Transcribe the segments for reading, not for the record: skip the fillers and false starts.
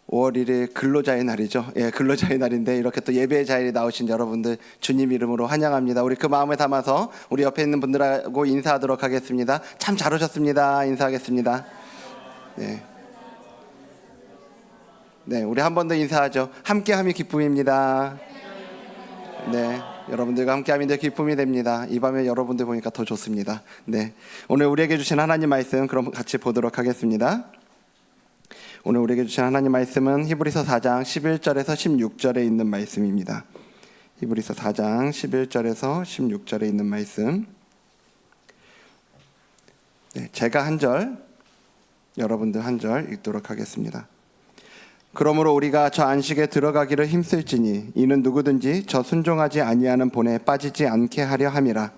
5월 1일 근로자의 날이죠. 예, 근로자의 날인데 이렇게 또 예배의 자리에 나오신 여러분들 주님 이름으로 환영합니다. 우리 그 마음을 담아서 우리 옆에 있는 분들하고 인사하도록 하겠습니다. 참 잘 오셨습니다. 인사하겠습니다. 네. 네, 우리 한 번 더 인사하죠. 함께함이 기쁨입니다. 네, 여러분들과 함께함이 늘 기쁨이 됩니다. 이 밤에 여러분들 보니까 더 좋습니다. 네, 오늘 우리에게 주신 하나님 말씀 그럼 같이 보도록 하겠습니다. 오늘 우리에게 주신 하나님 말씀은 히브리서 4장 11절에서 16절에 있는 말씀입니다. 히브리서 4장 11절에서 16절에 있는 말씀. 네, 제가 한 절, 여러분들 한 절 읽도록 하겠습니다. 그러므로 우리가 저 안식에 들어가기를 힘쓸지니 이는 누구든지 저 순종하지 아니하는 본에 빠지지 않게 하려 함이라.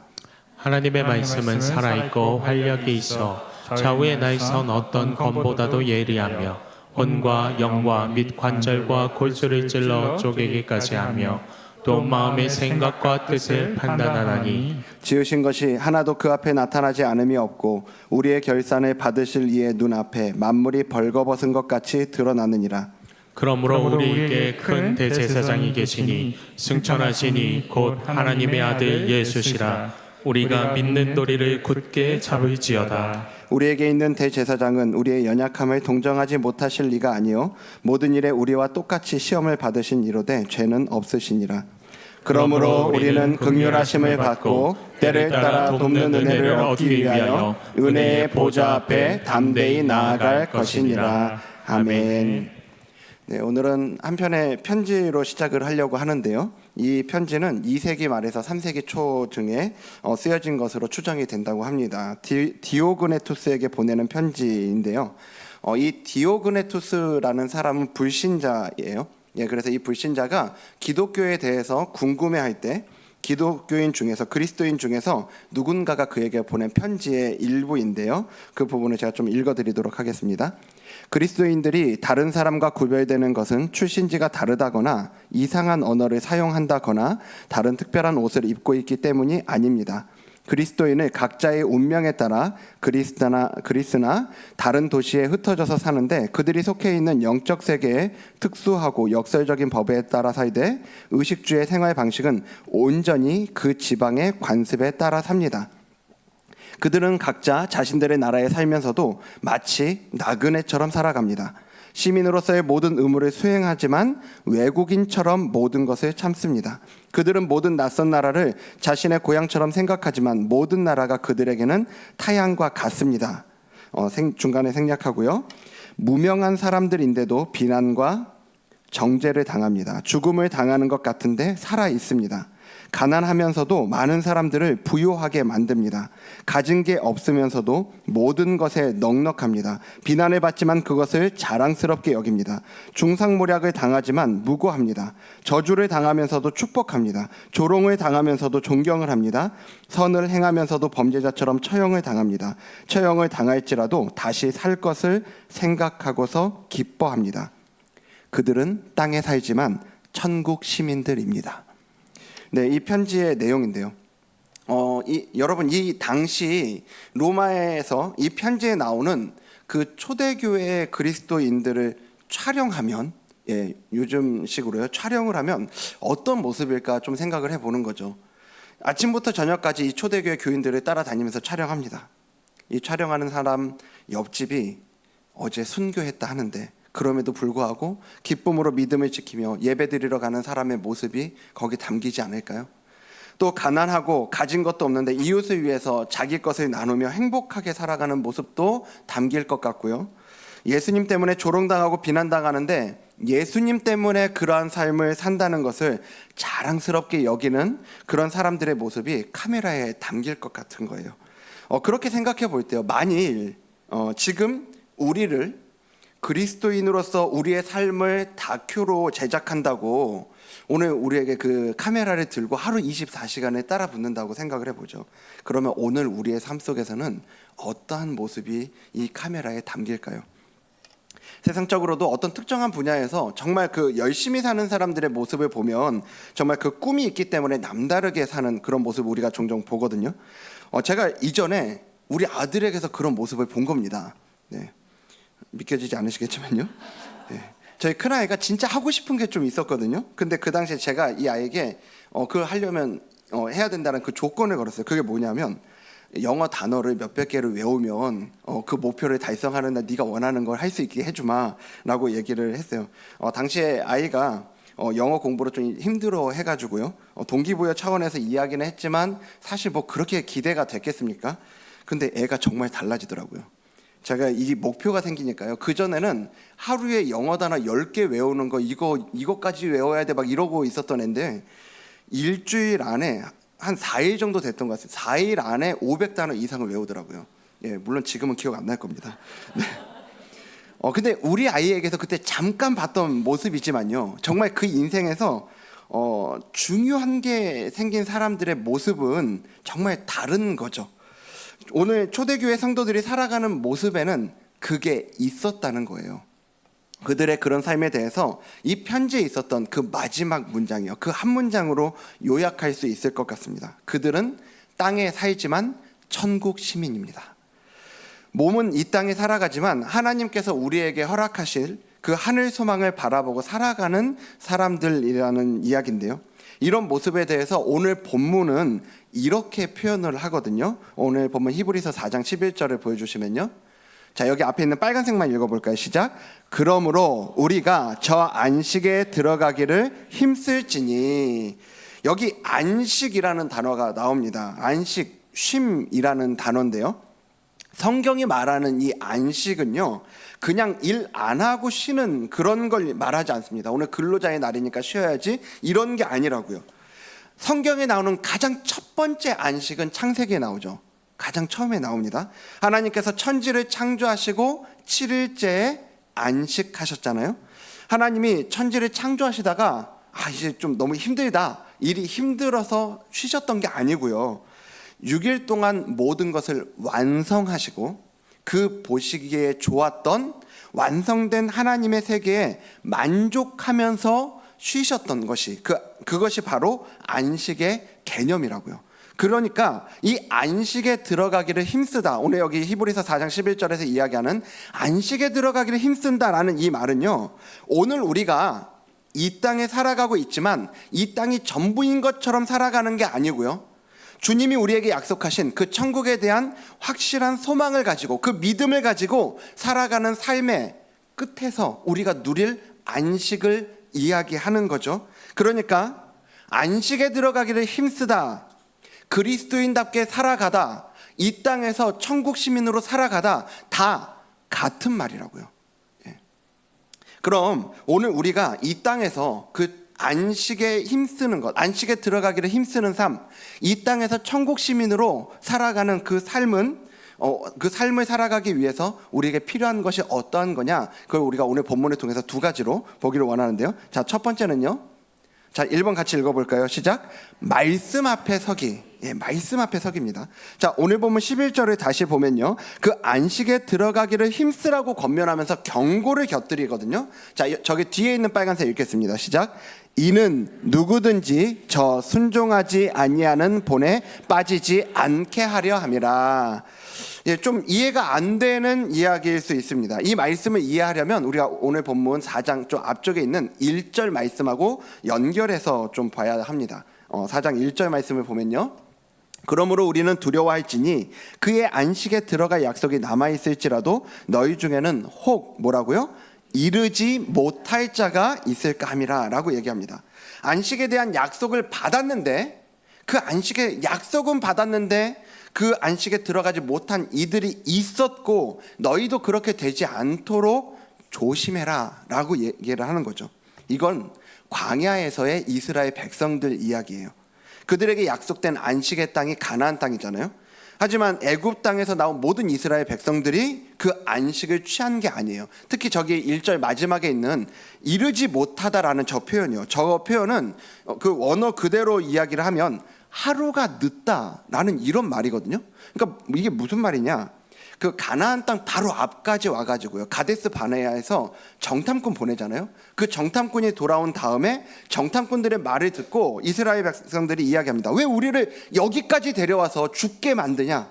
하나님의 말씀은 살아있고 활력이 있어 좌우에 나선 어떤 검보다도 예리하며 혼과 영과 및 관절과 골수를 찔러 쪼개기까지 하며 또 마음의 생각과 뜻을 판단하나니 지으신 것이 하나도 그 앞에 나타나지 않음이 없고 우리의 결산을 받으실 이의 눈앞에 만물이 벌거벗은 것 같이 드러나느니라. 그러므로 우리에게 큰 대제사장이 계시니 승천하시니 곧 하나님의 아들 예수시라. 우리가 믿는 도리를 굳게 잡을지어다. 우리에게 있는 대제사장은 우리의 연약함을 동정하지 못하실 리가 아니요 모든 일에 우리와 똑같이 시험을 받으신 이로되 죄는 없으시니라. 그러므로 우리는 긍휼하심을 받고 때를 따라 돕는 은혜를 얻기 위하여 은혜의 보좌 앞에 담대히 나아갈 것이니라. 아멘. 네, 오늘은 한 편의 편지로 시작을 하려고 하는데요. 이 편지는 2세기 말에서 3세기 초중에 쓰여진 것으로 추정이 된다고 합니다. 디오그네투스에게 보내는 편지인데요. 이 디오그네투스라는 사람은 불신자예요. 예, 그래서 이 불신자가 기독교에 대해서 궁금해할 때 기독교인 중에서 그리스도인 중에서 누군가가 그에게 보낸 편지의 일부인데요. 그 부분을 제가 좀 읽어드리도록 하겠습니다. 그리스도인들이 다른 사람과 구별되는 것은 출신지가 다르다거나 이상한 언어를 사용한다거나 다른 특별한 옷을 입고 있기 때문이 아닙니다. 그리스도인을 각자의 운명에 따라 그리스나 다른 도시에 흩어져서 사는데 그들이 속해 있는 영적 세계의 특수하고 역설적인 법에 따라 살되 의식주의 생활 방식은 온전히 그 지방의 관습에 따라 삽니다. 그들은 각자 자신들의 나라에 살면서도 마치 나그네처럼 살아갑니다. 시민으로서의 모든 의무를 수행하지만 외국인처럼 모든 것을 참습니다. 그들은 모든 낯선 나라를 자신의 고향처럼 생각하지만 모든 나라가 그들에게는 타향과 같습니다. 중간에 생략하고요. 무명한 사람들인데도 비난과 정죄를 당합니다. 죽음을 당하는 것 같은데 살아 있습니다. 가난하면서도 많은 사람들을 부유하게 만듭니다. 가진 게 없으면서도 모든 것에 넉넉합니다. 비난을 받지만 그것을 자랑스럽게 여깁니다. 중상모략을 당하지만 무고합니다. 저주를 당하면서도 축복합니다. 조롱을 당하면서도 존경을 합니다. 선을 행하면서도 범죄자처럼 처형을 당합니다. 처형을 당할지라도 다시 살 것을 생각하고서 기뻐합니다. 그들은 땅에 살지만 천국 시민들입니다. 네, 이 편지의 내용인데요. 여러분 이 당시 로마에서 이 편지에 나오는 그 초대교회의 그리스도인들을 촬영하면, 예, 요즘식으로요. 촬영을 하면 어떤 모습일까 좀 생각을 해보는 거죠. 아침부터 저녁까지 이 초대교회 교인들을 따라다니면서 촬영합니다. 이 촬영하는 사람 옆집이 어제 순교했다 하는데 그럼에도 불구하고 기쁨으로 믿음을 지키며 예배드리러 가는 사람의 모습이 거기 담기지 않을까요? 또 가난하고 가진 것도 없는데 이웃을 위해서 자기 것을 나누며 행복하게 살아가는 모습도 담길 것 같고요. 예수님 때문에 조롱당하고 비난당하는데 예수님 때문에 그러한 삶을 산다는 것을 자랑스럽게 여기는 그런 사람들의 모습이 카메라에 담길 것 같은 거예요. 그렇게 생각해 볼 때요. 만일 지금 우리를 그리스도인으로서 우리의 삶을 다큐로 제작한다고 오늘 우리에게 그 카메라를 들고 하루 24시간을 따라 붙는다고 생각을 해보죠. 그러면 오늘 우리의 삶 속에서는 어떠한 모습이 이 카메라에 담길까요? 세상적으로도 어떤 특정한 분야에서 정말 그 열심히 사는 사람들의 모습을 보면 정말 그 꿈이 있기 때문에 남다르게 사는 그런 모습을 우리가 종종 보거든요. 제가 이전에 우리 아들에게서 그런 모습을 본 겁니다. 네. 믿겨지지 않으시겠지만요. 네. 저희 큰아이가 진짜 하고 싶은 게 좀 있었거든요. 근데 그 당시에 제가 이 아이에게 그걸 하려면 해야 된다는 그 조건을 걸었어요. 그게 뭐냐면 영어 단어를 몇백 개를 외우면 그 목표를 달성하는 날 네가 원하는 걸 할 수 있게 해주마 라고 얘기를 했어요. 당시에 아이가 영어 공부를 좀 힘들어 해가지고요. 동기부여 차원에서 이야기는 했지만 사실 뭐 그렇게 기대가 됐겠습니까? 근데 애가 정말 달라지더라고요. 제가 이 목표가 생기니까요. 그전에는 하루에 영어 단어 10개 외우는 거 이거까지 외워야 돼 막 이러고 있었던 애인데 일주일 안에 한 4일 정도 됐던 것 같아요. 4일 안에 500단어 이상을 외우더라고요. 예, 물론 지금은 기억 안 날 겁니다. 네. 근데 우리 아이에게서 그때 잠깐 봤던 모습이지만요. 정말 그 인생에서 중요한 게 생긴 사람들의 모습은 정말 다른 거죠. 오늘 초대교회 성도들이 살아가는 모습에는 그게 있었다는 거예요. 그들의 그런 삶에 대해서 이 편지에 있었던 그 마지막 문장이요. 그 한 문장으로 요약할 수 있을 것 같습니다. 그들은 땅에 살지만 천국 시민입니다. 몸은 이 땅에 살아가지만 하나님께서 우리에게 허락하실 그 하늘 소망을 바라보고 살아가는 사람들이라는 이야기인데요. 이런 모습에 대해서 오늘 본문은 이렇게 표현을 하거든요. 오늘 본문 히브리서 4장 11절을 보여주시면요. 자, 여기 앞에 있는 빨간색만 읽어볼까요? 시작. 그러므로 우리가 저 안식에 들어가기를 힘쓸지니. 여기 안식이라는 단어가 나옵니다. 안식, 쉼이라는 단어인데요. 성경이 말하는 이 안식은요, 그냥 일 안 하고 쉬는 그런 걸 말하지 않습니다. 오늘 근로자의 날이니까 쉬어야지 이런 게 아니라고요. 성경에 나오는 가장 첫 번째 안식은 창세기에 나오죠. 가장 처음에 나옵니다. 하나님께서 천지를 창조하시고 7일째에 안식하셨잖아요. 하나님이 천지를 창조하시다가 이제 좀 너무 힘들다, 일이 힘들어서 쉬셨던 게 아니고요. 6일 동안 모든 것을 완성하시고 그 보시기에 좋았던 완성된 하나님의 세계에 만족하면서 쉬셨던 것이 그것이 바로 안식의 개념이라고요. 그러니까 이 안식에 들어가기를 힘쓰다. 오늘 여기 히브리서 4장 11절에서 이야기하는 안식에 들어가기를 힘쓴다라는 이 말은요, 오늘 우리가 이 땅에 살아가고 있지만 이 땅이 전부인 것처럼 살아가는 게 아니고요, 주님이 우리에게 약속하신 그 천국에 대한 확실한 소망을 가지고 그 믿음을 가지고 살아가는 삶의 끝에서 우리가 누릴 안식을 이야기하는 거죠. 그러니까 안식에 들어가기를 힘쓰다, 그리스도인답게 살아가다, 이 땅에서 천국 시민으로 살아가다, 다 같은 말이라고요. 그럼 오늘 우리가 이 땅에서 그 안식에 힘쓰는 것, 안식에 들어가기를 힘쓰는 삶, 이 땅에서 천국 시민으로 살아가는 그 삶은 그 삶을 살아가기 위해서 우리에게 필요한 것이 어떠한 거냐, 그걸 우리가 오늘 본문을 통해서 두 가지로 보기를 원하는데요. 자, 첫 번째는요, 자, 1번 같이 읽어볼까요? 시작. 말씀 앞에 서기. 예, 말씀 앞에 서기입니다. 자, 오늘 본문 11절을 다시 보면요, 그 안식에 들어가기를 힘쓰라고 권면하면서 경고를 곁들이거든요. 자, 저기 뒤에 있는 빨간색 읽겠습니다. 시작. 이는 누구든지 저 순종하지 아니하는 본에 빠지지 않게 하려 함이라. 예, 좀 이해가 안 되는 이야기일 수 있습니다. 이 말씀을 이해하려면 우리가 오늘 본문 4장 좀 앞쪽에 있는 1절 말씀하고 연결해서 좀 봐야 합니다. 4장 1절 말씀을 보면요, 그러므로 우리는 두려워할지니 그의 안식에 들어갈 약속이 남아있을지라도 너희 중에는 혹 뭐라고요? 이르지 못할 자가 있을까 함이라 라고 얘기합니다. 안식에 대한 약속을 받았는데, 그 안식의 약속은 받았는데 그 안식에 들어가지 못한 이들이 있었고 너희도 그렇게 되지 않도록 조심해라 라고 얘기를 하는 거죠. 이건 광야에서의 이스라엘 백성들 이야기예요. 그들에게 약속된 안식의 땅이 가나안 땅이잖아요. 하지만 애굽 땅에서 나온 모든 이스라엘 백성들이 그 안식을 취한 게 아니에요. 특히 저기 1절 마지막에 있는 이르지 못하다라는 저 표현이요. 저 표현은 그 원어 그대로 이야기를 하면 하루가 늦다라는 이런 말이거든요. 그러니까 이게 무슨 말이냐? 그 가나안 땅 바로 앞까지 와가지고요, 가데스 바네아에서 정탐꾼 보내잖아요. 그 정탐꾼이 돌아온 다음에 정탐꾼들의 말을 듣고 이스라엘 백성들이 이야기합니다. 왜 우리를 여기까지 데려와서 죽게 만드냐?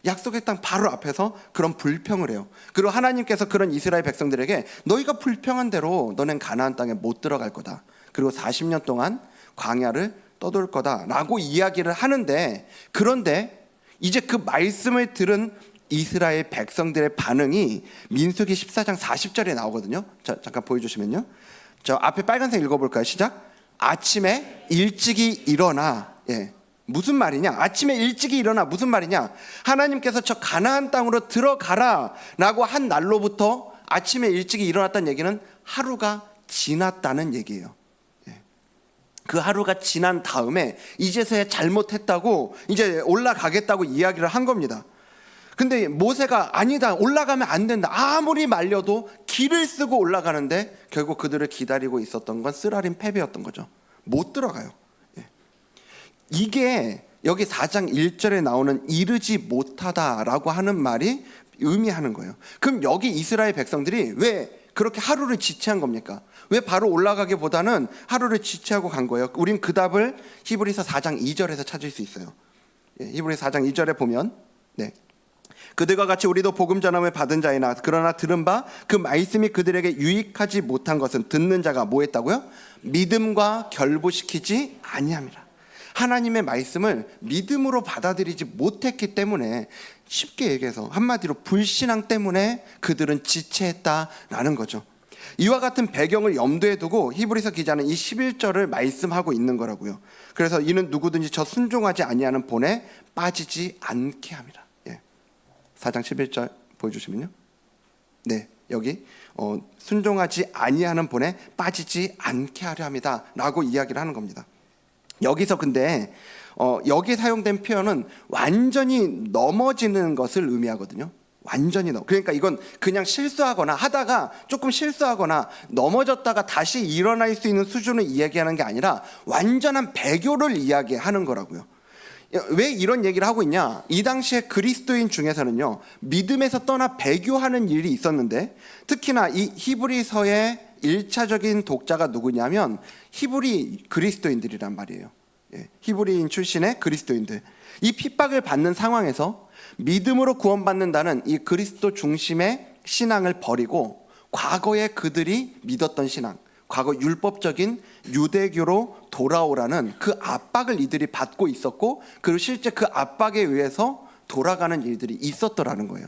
약속의 땅 바로 앞에서 그런 불평을 해요. 그리고 하나님께서 그런 이스라엘 백성들에게 너희가 불평한 대로 너넨 가나안 땅에 못 들어갈 거다. 그리고 40년 동안 광야를 떠돌 거다라고 이야기를 하는데, 그런데 이제 그 말씀을 들은 이스라엘 백성들의 반응이 민수기 14장 40절에 나오거든요. 자, 잠깐 보여주시면요. 저 앞에 빨간색 읽어볼까요? 시작. 아침에 일찍이 일어나. 예. 무슨 말이냐? 아침에 일찍이 일어나 무슨 말이냐? 하나님께서 저 가나안 땅으로 들어가라 라고 한 날로부터 아침에 일찍이 일어났다는 얘기는 하루가 지났다는 얘기예요. 그 하루가 지난 다음에 이제서야 잘못했다고 이제 올라가겠다고 이야기를 한 겁니다. 근데 모세가 아니다, 올라가면 안 된다, 아무리 말려도 길을 쓰고 올라가는데 결국 그들을 기다리고 있었던 건 쓰라린 패배였던 거죠. 못 들어가요. 이게 여기 4장 1절에 나오는 이르지 못하다라고 하는 말이 의미하는 거예요. 그럼 여기 이스라엘 백성들이 왜 그렇게 하루를 지체한 겁니까? 왜 바로 올라가기보다는 하루를 지체하고 간 거예요? 우린 그 답을 히브리서 4장 2절에서 찾을 수 있어요. 히브리서 4장 2절에 보면 그들과 같이 우리도 복음 전함을 받은 자이나 그러나 들은 바 그 말씀이 그들에게 유익하지 못한 것은 듣는 자가 뭐 했다고요? 믿음과 결부시키지 아니함이라. 하나님의 말씀을 믿음으로 받아들이지 못했기 때문에, 쉽게 얘기해서 한마디로 불신앙 때문에 그들은 지체했다라는 거죠. 이와 같은 배경을 염두에 두고 히브리서 기자는 이 11절을 말씀하고 있는 거라고요. 그래서 이는 누구든지 저 순종하지 아니하는 본에 빠지지 않게 함이라. 4장 11절 보여주시면요. 여기 순종하지 아니하는 본에 빠지지 않게 하려 함이다 라고 이야기를 하는 겁니다. 여기서 근데 여기 사용된 표현은 완전히 넘어지는 것을 의미하거든요. 완전히 그러니까 이건 그냥 실수하거나 하다가 조금 실수하거나 넘어졌다가 다시 일어날 수 있는 수준을 이야기하는 게 아니라 완전한 배교를 이야기하는 거라고요. 왜 이런 얘기를 하고 있냐? 이 당시에 그리스도인 중에서는요, 믿음에서 떠나 배교하는 일이 있었는데, 특히나 이 히브리서의 1차적인 독자가 누구냐면 히브리 그리스도인들이란 말이에요. 히브리인 출신의 그리스도인들. 이 핍박을 받는 상황에서 믿음으로 구원받는다는 이 그리스도 중심의 신앙을 버리고 과거에 그들이 믿었던 신앙, 과거 율법적인 유대교로 돌아오라는 그 압박을 이들이 받고 있었고, 그리고 실제 그 압박에 의해서 돌아가는 일들이 있었더라는 거예요.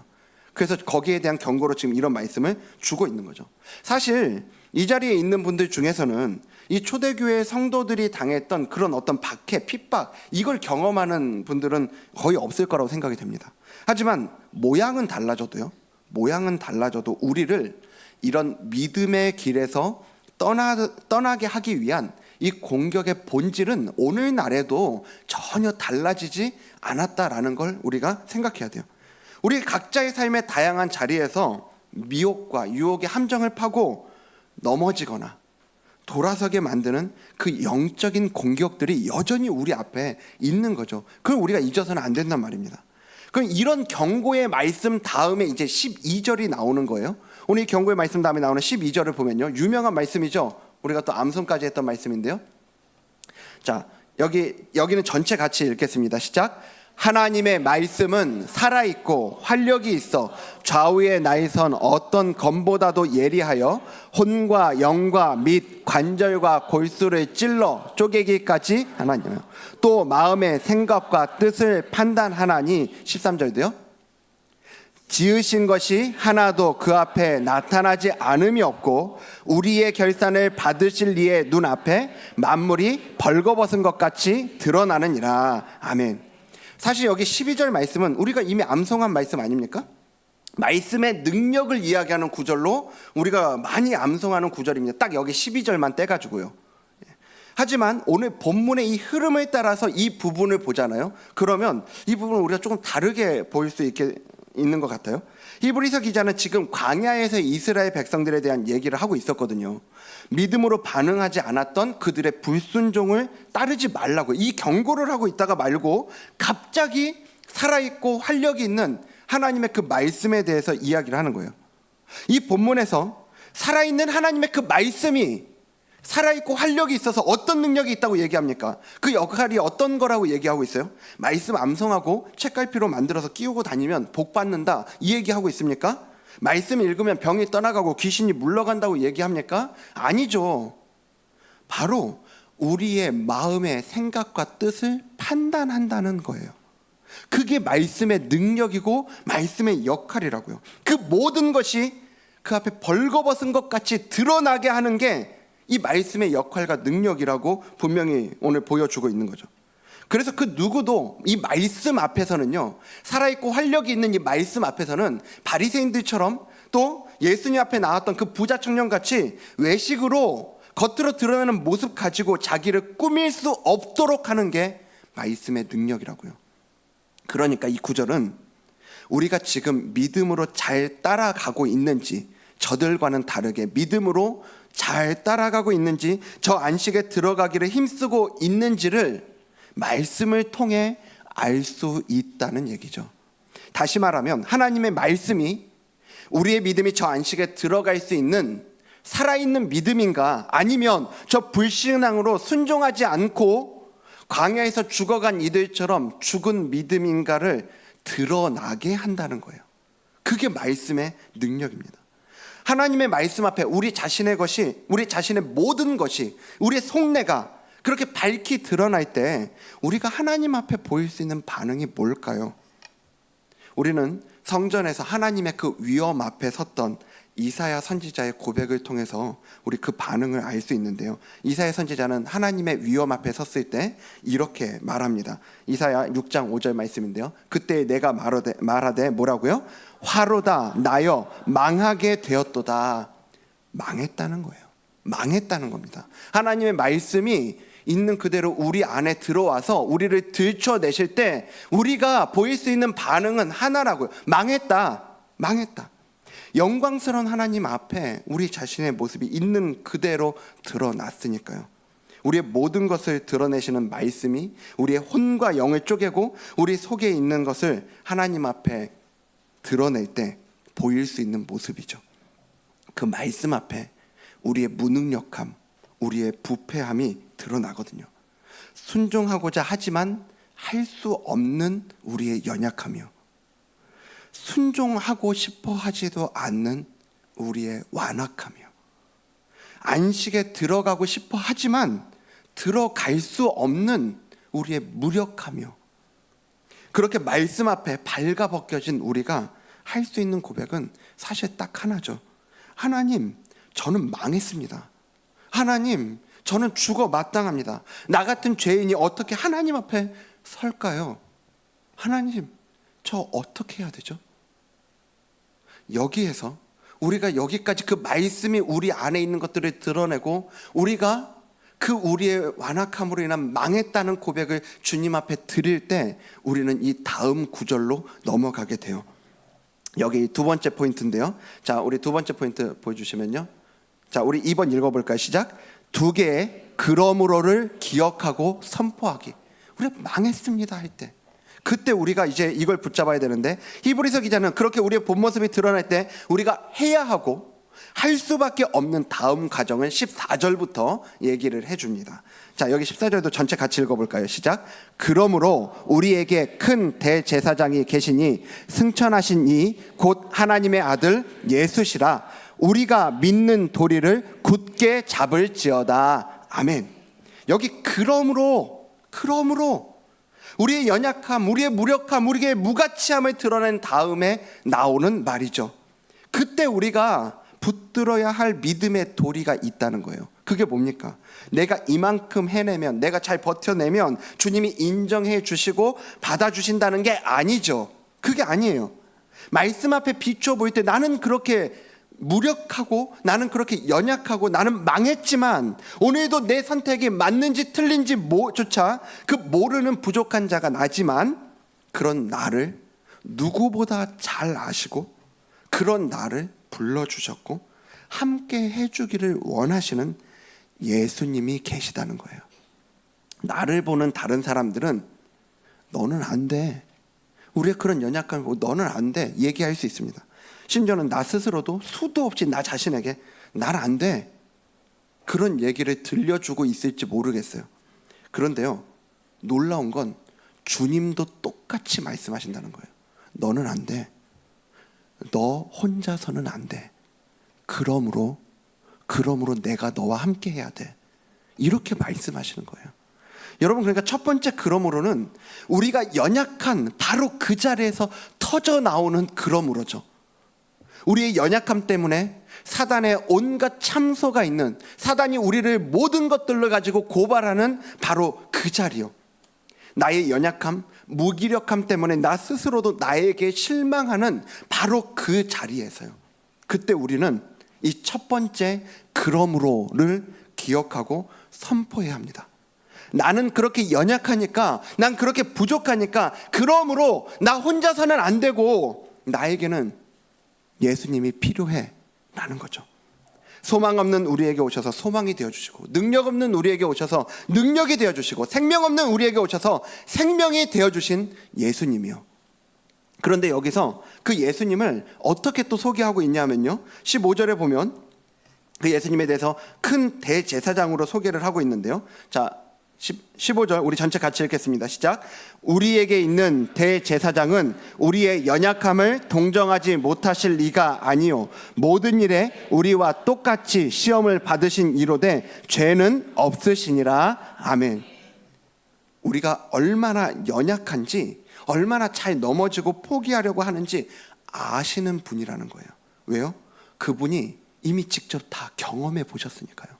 그래서 거기에 대한 경고로 지금 이런 말씀을 주고 있는 거죠. 사실 이 자리에 있는 분들 중에서는 이 초대교회 성도들이 당했던 그런 어떤 박해, 핍박, 이걸 경험하는 분들은 거의 없을 거라고 생각이 됩니다. 하지만 모양은 달라져도 우리를 이런 믿음의 길에서 떠나게 하기 위한 이 공격의 본질은 오늘날에도 전혀 달라지지 않았다라는 걸 우리가 생각해야 돼요. 우리 각자의 삶의 다양한 자리에서 미혹과 유혹의 함정을 파고 넘어지거나 돌아서게 만드는 그 영적인 공격들이 여전히 우리 앞에 있는 거죠. 그걸 우리가 잊어서는 안 된단 말입니다. 그럼 이런 경고의 말씀 다음에 이제 12절이 나오는 거예요. 오늘 이 경고의 말씀 다음에 나오는 12절을 보면요, 유명한 말씀이죠. 우리가 또 암송까지 했던 말씀인데요. 자, 여기는 전체 같이 읽겠습니다. 시작. 하나님의 말씀은 살아있고 활력이 있어 좌우에 나이선 어떤 검보다도 예리하여 혼과 영과 및 관절과 골수를 찔러 쪼개기까지 하나님이요. 또 마음의 생각과 뜻을 판단하나니 13절도요. 지으신 것이 하나도 그 앞에 나타나지 않음이 없고 우리의 결산을 받으실 이의 눈앞에 만물이 벌거벗은 것 같이 드러나느니라. 아멘. 사실 여기 12절 말씀은 우리가 이미 암송한 말씀 아닙니까? 말씀의 능력을 이야기하는 구절로 우리가 많이 암송하는 구절입니다. 딱 여기 12절만 떼가지고요. 하지만 오늘 본문의 이 흐름을 따라서 이 부분을 보잖아요. 그러면 이 부분을 우리가 조금 다르게 보일 수 있는 것 같아요. 히브리서 기자는 지금 광야에서 이스라엘 백성들에 대한 얘기를 하고 있었거든요. 믿음으로 반응하지 않았던 그들의 불순종을 따르지 말라고 이 경고를 하고 있다가 말고 갑자기 살아있고 활력이 있는 하나님의 그 말씀에 대해서 이야기를 하는 거예요. 이 본문에서 살아있는 하나님의 그 말씀이 살아있고 활력이 있어서 어떤 능력이 있다고 얘기합니까? 그 역할이 어떤 거라고 얘기하고 있어요? 말씀 암송하고 책갈피로 만들어서 끼우고 다니면 복 받는다 이 얘기하고 있습니까? 말씀 읽으면 병이 떠나가고 귀신이 물러간다고 얘기합니까? 아니죠. 바로 우리의 마음의 생각과 뜻을 판단한다는 거예요. 그게 말씀의 능력이고 말씀의 역할이라고요. 그 모든 것이 그 앞에 벌거벗은 것 같이 드러나게 하는 게 이 말씀의 역할과 능력이라고 분명히 오늘 보여주고 있는 거죠. 그래서 그 누구도 이 말씀 앞에서는요, 살아있고 활력이 있는 이 말씀 앞에서는 바리새인들처럼 또 예수님 앞에 나왔던 그 부자 청년같이 외식으로 겉으로 드러나는 모습 가지고 자기를 꾸밀 수 없도록 하는 게 말씀의 능력이라고요. 그러니까 이 구절은 우리가 지금 믿음으로 잘 따라가고 있는지, 저들과는 다르게 믿음으로 잘 따라가고 있는지, 저 안식에 들어가기를 힘쓰고 있는지를 말씀을 통해 알 수 있다는 얘기죠. 다시 말하면 하나님의 말씀이 우리의 믿음이 저 안식에 들어갈 수 있는 살아있는 믿음인가, 아니면 저 불신앙으로 순종하지 않고 광야에서 죽어간 이들처럼 죽은 믿음인가를 드러나게 한다는 거예요. 그게 말씀의 능력입니다. 하나님의 말씀 앞에 우리 자신의 것이, 우리 자신의 모든 것이, 우리의 속내가 그렇게 밝히 드러날 때 우리가 하나님 앞에 보일 수 있는 반응이 뭘까요? 우리는 성전에서 하나님의 그 위엄 앞에 섰던 이사야 선지자의 고백을 통해서 우리 그 반응을 알 수 있는데요. 이사야 선지자는 하나님의 위엄 앞에 섰을 때 이렇게 말합니다. 이사야 6장 5절 말씀인데요. 그때 내가 말하되 뭐라고요? 화로다 나여 망하게 되었도다. 망했다는 거예요. 망했다는 겁니다. 하나님의 말씀이 있는 그대로 우리 안에 들어와서 우리를 들춰내실 때 우리가 보일 수 있는 반응은 하나라고요. 망했다. 망했다. 영광스러운 하나님 앞에 우리 자신의 모습이 있는 그대로 드러났으니까요. 우리의 모든 것을 드러내시는 말씀이 우리의 혼과 영을 쪼개고 우리 속에 있는 것을 하나님 앞에 드러낼 때 보일 수 있는 모습이죠. 그 말씀 앞에 우리의 무능력함, 우리의 부패함이 드러나거든요. 순종하고자 하지만 할 수 없는 우리의 연약함이요, 순종하고 싶어 하지도 않는 우리의 완악함이요, 안식에 들어가고 싶어 하지만 들어갈 수 없는 우리의 무력함이요. 그렇게 말씀 앞에 발가벗겨진 우리가 할 수 있는 고백은 사실 딱 하나죠. 하나님, 저는 망했습니다. 하나님, 저는 죽어 마땅합니다. 나 같은 죄인이 어떻게 하나님 앞에 설까요? 하나님, 저 어떻게 해야 되죠? 여기에서 우리가 여기까지 그 말씀이 우리 안에 있는 것들을 드러내고 우리가 그 우리의 완악함으로 인한 망했다는 고백을 주님 앞에 드릴 때 우리는 이 다음 구절로 넘어가게 돼요. 여기 두 번째 포인트인데요. 자, 우리 두 번째 포인트 보여주시면요. 자, 우리 2번 읽어볼까요? 시작. 두 개의 그러므로를 기억하고 선포하기. 우리가 망했습니다 할 때, 그때 우리가 이제 이걸 붙잡아야 되는데, 히브리서 기자는 그렇게 우리의 본 모습이 드러날 때 우리가 해야 하고 할 수밖에 없는 다음 과정을 14절부터 얘기를 해줍니다. 자, 여기 14절도 전체 같이 읽어볼까요? 시작. 그러므로 우리에게 큰 대제사장이 계시니 승천하신 이 곧 하나님의 아들 예수시라. 우리가 믿는 도리를 굳게 잡을지어다. 아멘. 여기 그러므로 우리의 연약함, 우리의 무력함, 우리의 무가치함을 드러낸 다음에 나오는 말이죠. 그때 우리가 붙들어야 할 믿음의 도리가 있다는 거예요. 그게 뭡니까? 내가 이만큼 해내면, 내가 잘 버텨내면 주님이 인정해 주시고 받아주신다는 게 아니죠. 그게 아니에요. 말씀 앞에 비추어 보일 때 나는 그렇게 무력하고 나는 그렇게 연약하고 나는 망했지만 오늘도 내 선택이 맞는지 틀린지 조차 그 모르는 부족한 자가 나지만, 그런 나를 누구보다 잘 아시고 그런 나를 불러주셨고 함께 해주기를 원하시는 예수님이 계시다는 거예요. 나를 보는 다른 사람들은 너는 안 돼, 우리의 그런 연약함을 보고 너는 안 돼 얘기할 수 있습니다. 심지어는 나 스스로도 수도 없이 나 자신에게 난 안 돼, 그런 얘기를 들려주고 있을지 모르겠어요. 그런데요, 놀라운 건 주님도 똑같이 말씀하신다는 거예요. 너는 안 돼. 너 혼자서는 안 돼. 그러므로 내가 너와 함께 해야 돼. 이렇게 말씀하시는 거예요. 여러분, 그러니까 첫 번째 그러므로는 우리가 연약한 바로 그 자리에서 터져 나오는 그러므로죠. 우리의 연약함 때문에 사단의 온갖 참소가 있는, 사단이 우리를 모든 것들로 가지고 고발하는 바로 그 자리요. 나의 연약함, 무기력함 때문에 나 스스로도 나에게 실망하는 바로 그 자리에서요. 그때 우리는 이 첫 번째 그러므로를 기억하고 선포해야 합니다. 나는 그렇게 연약하니까, 난 그렇게 부족하니까, 그러므로 나 혼자서는 안 되고 나에게는 예수님이 필요해 라는 거죠. 소망 없는 우리에게 오셔서 소망이 되어주시고, 능력 없는 우리에게 오셔서 능력이 되어주시고, 생명 없는 우리에게 오셔서 생명이 되어주신 예수님이요. 그런데 여기서 그 예수님을 어떻게 또 소개하고 있냐면요, 15절에 보면 그 예수님에 대해서 큰 대제사장으로 소개를 하고 있는데요. 자, 15절 우리 전체 같이 읽겠습니다. 시작. 우리에게 있는 대제사장은 우리의 연약함을 동정하지 못하실 리가 아니요 모든 일에 우리와 똑같이 시험을 받으신 이로되 죄는 없으시니라. 아멘. 우리가 얼마나 연약한지, 얼마나 잘 넘어지고 포기하려고 하는지 아시는 분이라는 거예요. 왜요? 그분이 이미 직접 다 경험해 보셨으니까요.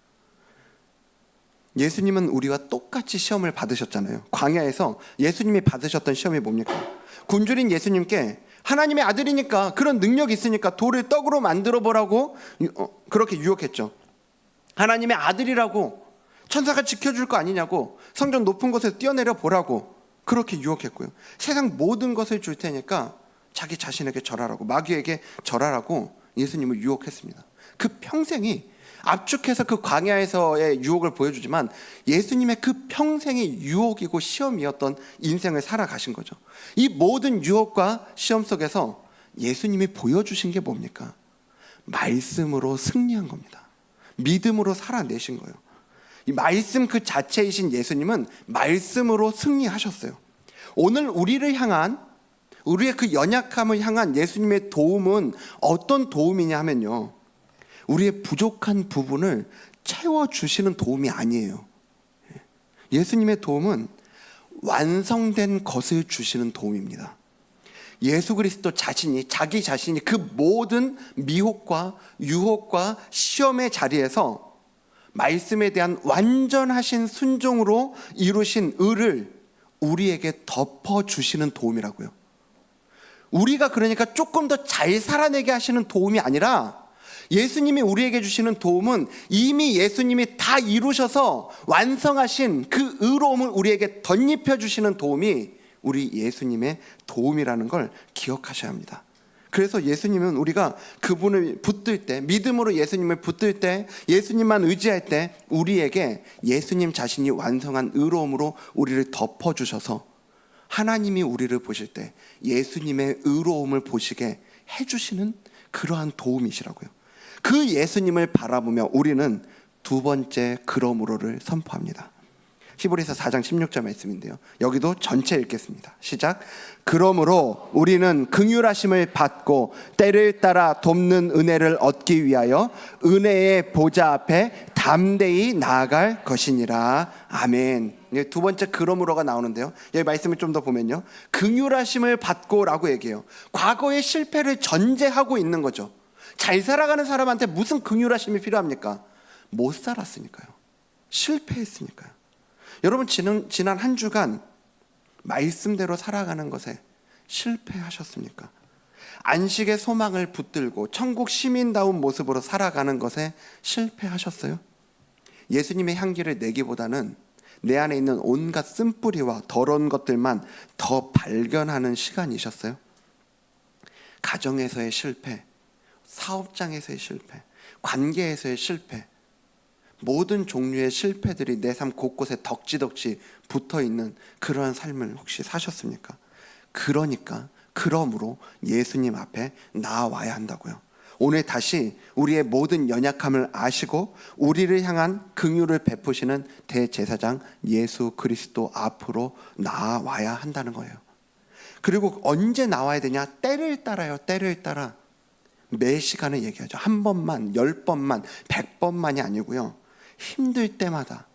예수님은 우리와 똑같이 시험을 받으셨잖아요. 광야에서 예수님이 받으셨던 시험이 뭡니까? 굶주린 예수님께 하나님의 아들이니까, 그런 능력이 있으니까 돌을 떡으로 만들어 보라고 그렇게 유혹했죠. 하나님의 아들이라고, 천사가 지켜줄 거 아니냐고, 성전 높은 곳에서 뛰어내려 보라고 그렇게 유혹했고요. 세상 모든 것을 줄 테니까 자기 자신에게 절하라고, 마귀에게 절하라고 예수님을 유혹했습니다. 그 평생이 압축해서 그 광야에서의 유혹을 보여주지만 예수님의 그 평생이 유혹이고 시험이었던 인생을 살아가신 거죠. 이 모든 유혹과 시험 속에서 예수님이 보여주신 게 뭡니까? 말씀으로 승리한 겁니다. 믿음으로 살아내신 거예요. 이 말씀 그 자체이신 예수님은 말씀으로 승리하셨어요. 오늘 우리를 향한, 우리의 그 연약함을 향한 예수님의 도움은 어떤 도움이냐 하면요, 우리의 부족한 부분을 채워주시는 도움이 아니에요. 예수님의 도움은 완성된 것을 주시는 도움입니다. 예수 그리스도 자신이, 자기 자신이 그 모든 미혹과 유혹과 시험의 자리에서 말씀에 대한 완전하신 순종으로 이루신 의를 우리에게 덮어주시는 도움이라고요. 우리가 그러니까 조금 더 잘 살아내게 하시는 도움이 아니라, 예수님이 우리에게 주시는 도움은 이미 예수님이 다 이루셔서 완성하신 그 의로움을 우리에게 덧입혀 주시는 도움이 우리 예수님의 도움이라는 걸 기억하셔야 합니다. 그래서 예수님은 우리가 그분을 붙들 때, 믿음으로 예수님을 붙들 때, 예수님만 의지할 때 우리에게 예수님 자신이 완성한 의로움으로 우리를 덮어주셔서 하나님이 우리를 보실 때 예수님의 의로움을 보시게 해주시는 그러한 도움이시라고요. 그 예수님을 바라보며 우리는 두 번째 그러므로를 선포합니다. 히브리서 4장 16절 말씀인데요, 여기도 전체 읽겠습니다. 시작. 그러므로 우리는 긍휼하심을 받고 때를 따라 돕는 은혜를 얻기 위하여 은혜의 보좌 앞에 담대히 나아갈 것이니라. 아멘. 두 번째 그러므로가 나오는데요, 여기 말씀을 좀 더 보면요, 긍휼하심을 받고 라고 얘기해요. 과거의 실패를 전제하고 있는 거죠. 잘 살아가는 사람한테 무슨 긍휼하심이 필요합니까? 못 살았으니까요. 실패했으니까요. 여러분, 지난 한 주간 말씀대로 살아가는 것에 실패하셨습니까? 안식의 소망을 붙들고 천국 시민다운 모습으로 살아가는 것에 실패하셨어요? 예수님의 향기를 내기보다는 내 안에 있는 온갖 쓴뿌리와 더러운 것들만 더 발견하는 시간이셨어요? 가정에서의 실패, 사업장에서의 실패, 관계에서의 실패, 모든 종류의 실패들이 내 삶 곳곳에 덕지덕지 붙어있는 그러한 삶을 혹시 사셨습니까? 그러므로 예수님 앞에 나와야 한다고요. 오늘 다시 우리의 모든 연약함을 아시고 우리를 향한 긍휼을 베푸시는 대제사장 예수 그리스도 앞으로 나아와야 한다는 거예요. 그리고 언제 나와야 되냐? 때를 따라요. 때를 따라. 매 시간에 얘기하죠. 한 번만, 10번만, 100번만이 아니고요. 힘들 때마다,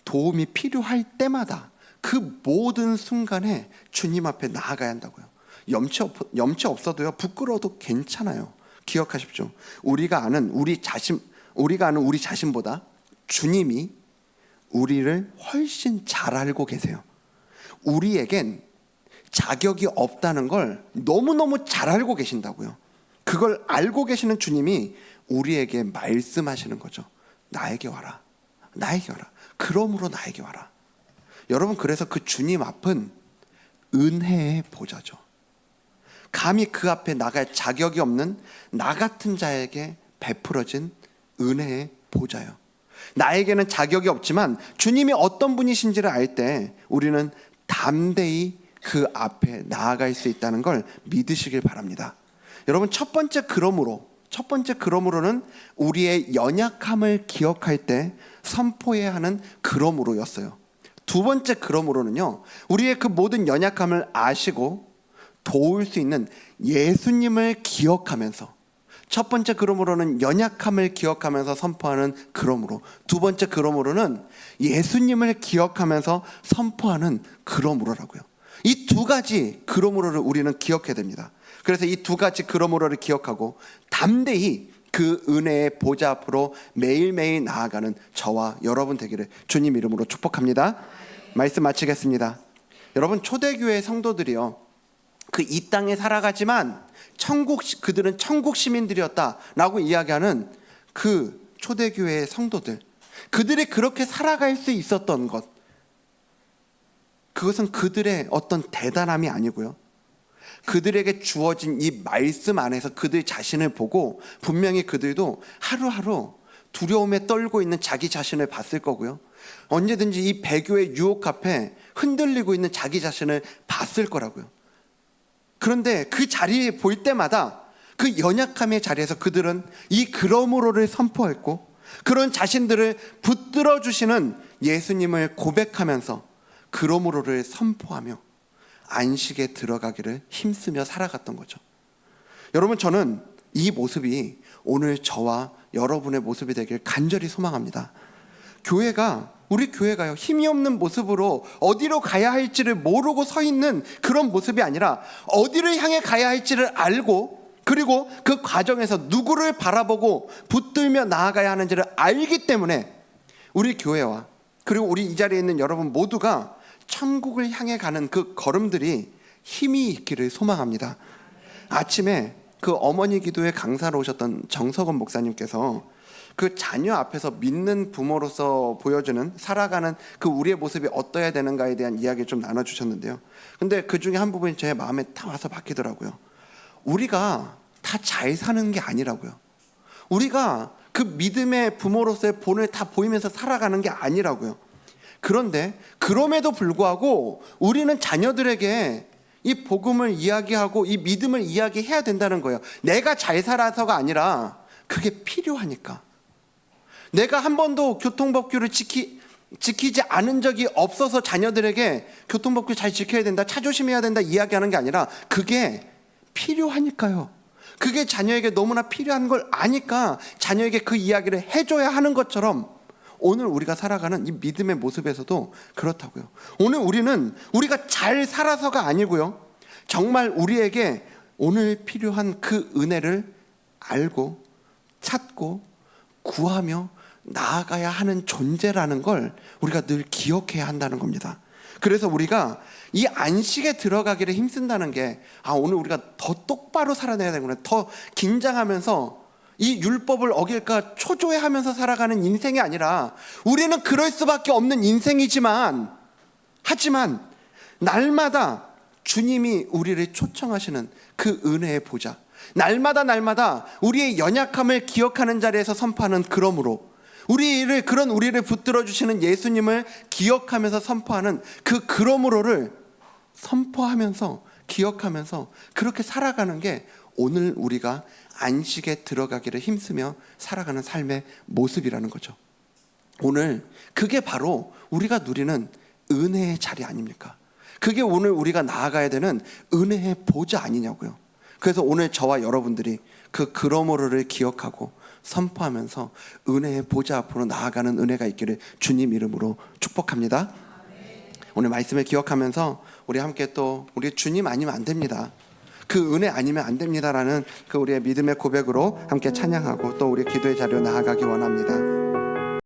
도움이 필요할 때마다 그 모든 순간에 주님 앞에 나아가야 한다고요. 염치 없어도요, 부끄러워도 괜찮아요. 기억하십시오. 우리가 아는 우리 자신보다 주님이 우리를 훨씬 잘 알고 계세요. 우리에겐 자격이 없다는 걸 너무너무 잘 알고 계신다고요. 그걸 알고 계시는 주님이 우리에게 말씀하시는 거죠. 나에게 와라. 나에게 와라. 그러므로 나에게 와라. 여러분, 그래서 그 주님 앞은 은혜의 보좌죠. 감히 그 앞에 나갈 자격이 없는 나 같은 자에게 베풀어진 은혜의 보좌요. 나에게는 자격이 없지만 주님이 어떤 분이신지를 알 때 우리는 담대히 그 앞에 나아갈 수 있다는 걸 믿으시길 바랍니다. 여러분, 첫 번째 그러므로는 우리의 연약함을 기억할 때 선포해야 하는 그러므로였어요. 두 번째 그러므로는요, 우리의 그 모든 연약함을 아시고 도울 수 있는 예수님을 기억하면서, 첫 번째 그러므로는 연약함을 기억하면서 선포하는 그러므로, 두 번째 그러므로는 예수님을 기억하면서 선포하는 그러므로라고요. 이 두 가지 그러므로를 우리는 기억해야 됩니다. 그래서 이 두 가지 그러므로를 기억하고 담대히 그 은혜의 보좌 앞으로 매일매일 나아가는 저와 여러분 되기를 주님 이름으로 축복합니다. 말씀 마치겠습니다. 여러분, 초대교회 성도들이요, 그 이 땅에 살아가지만 그들은 천국 시민들이었다라고 이야기하는 그 초대교회의 성도들, 그들이 그렇게 살아갈 수 있었던 것, 그것은 그들의 어떤 대단함이 아니고요, 그들에게 주어진 이 말씀 안에서 그들 자신을 보고 분명히 그들도 하루하루 두려움에 떨고 있는 자기 자신을 봤을 거고요, 언제든지 이 배교의 유혹 앞에 흔들리고 있는 자기 자신을 봤을 거라고요. 그런데 그 자리에 볼 때마다 그 연약함의 자리에서 그들은 이 그러므로를 선포했고, 그런 자신들을 붙들어 주시는 예수님을 고백하면서 그러므로를 선포하며 안식에 들어가기를 힘쓰며 살아갔던 거죠. 여러분, 저는 이 모습이 오늘 저와 여러분의 모습이 되길 간절히 소망합니다. 우리 교회가요, 힘이 없는 모습으로 어디로 가야 할지를 모르고 서 있는 그런 모습이 아니라 어디를 향해 가야 할지를 알고, 그리고 그 과정에서 누구를 바라보고 붙들며 나아가야 하는지를 알기 때문에 우리 교회와 그리고 우리 이 자리에 있는 여러분 모두가 천국을 향해 가는 그 걸음들이 힘이 있기를 소망합니다. 아침에 그 어머니 기도회 강사로 오셨던 정석원 목사님께서 그 자녀 앞에서 믿는 부모로서 보여주는 살아가는 그 우리의 모습이 어떠해야 되는가에 대한 이야기를 좀 나눠주셨는데요, 근데 그 중에 한 부분이 제 마음에 딱 와서 박히더라고요. 우리가 다 잘 사는 게 아니라고요. 우리가 그 믿음의 부모로서의 본을 다 보이면서 살아가는 게 아니라고요. 그런데 그럼에도 불구하고 우리는 자녀들에게 이 복음을 이야기하고 이 믿음을 이야기해야 된다는 거예요. 내가 잘 살아서가 아니라 그게 필요하니까. 내가 한 번도 교통법규를 지키지 않은 적이 없어서 자녀들에게 교통법규 잘 지켜야 된다, 차 조심해야 된다 이야기하는 게 아니라 그게 필요하니까요. 그게 자녀에게 너무나 필요한 걸 아니까 자녀에게 그 이야기를 해줘야 하는 것처럼 오늘 우리가 살아가는 이 믿음의 모습에서도 그렇다고요. 오늘 우리가 잘 살아서가 아니고요, 정말 우리에게 오늘 필요한 그 은혜를 알고 찾고 구하며 나아가야 하는 존재라는 걸 우리가 늘 기억해야 한다는 겁니다. 그래서 우리가 이 안식에 들어가기를 힘쓴다는 게, 오늘 우리가 더 똑바로 살아내야 되구나, 더 긴장하면서 이 율법을 어길까 초조해하면서 살아가는 인생이 아니라, 우리는 그럴 수밖에 없는 인생이지만, 하지만 날마다 주님이 우리를 초청하시는 그 은혜의 보좌, 날마다 우리의 연약함을 기억하는 자리에서 선포하는 그러므로, 우리를 붙들어 주시는 예수님을 기억하면서 선포하는 그 그러므로를 선포하면서 기억하면서 그렇게 살아가는 게 오늘 우리가 안식에 들어가기를 힘쓰며 살아가는 삶의 모습이라는 거죠. 오늘 그게 바로 우리가 누리는 은혜의 자리 아닙니까? 그게 오늘 우리가 나아가야 되는 은혜의 보좌 아니냐고요. 그래서 오늘 저와 여러분들이 그 그러므로를 기억하고 선포하면서 은혜의 보좌 앞으로 나아가는 은혜가 있기를 주님 이름으로 축복합니다. 오늘 말씀을 기억하면서 우리 함께 또 우리 주님 아니면 안 됩니다, 그 은혜 아니면 안 됩니다라는 그 우리의 믿음의 고백으로 함께 찬양하고 또 우리 기도의 자리로 나아가기 원합니다.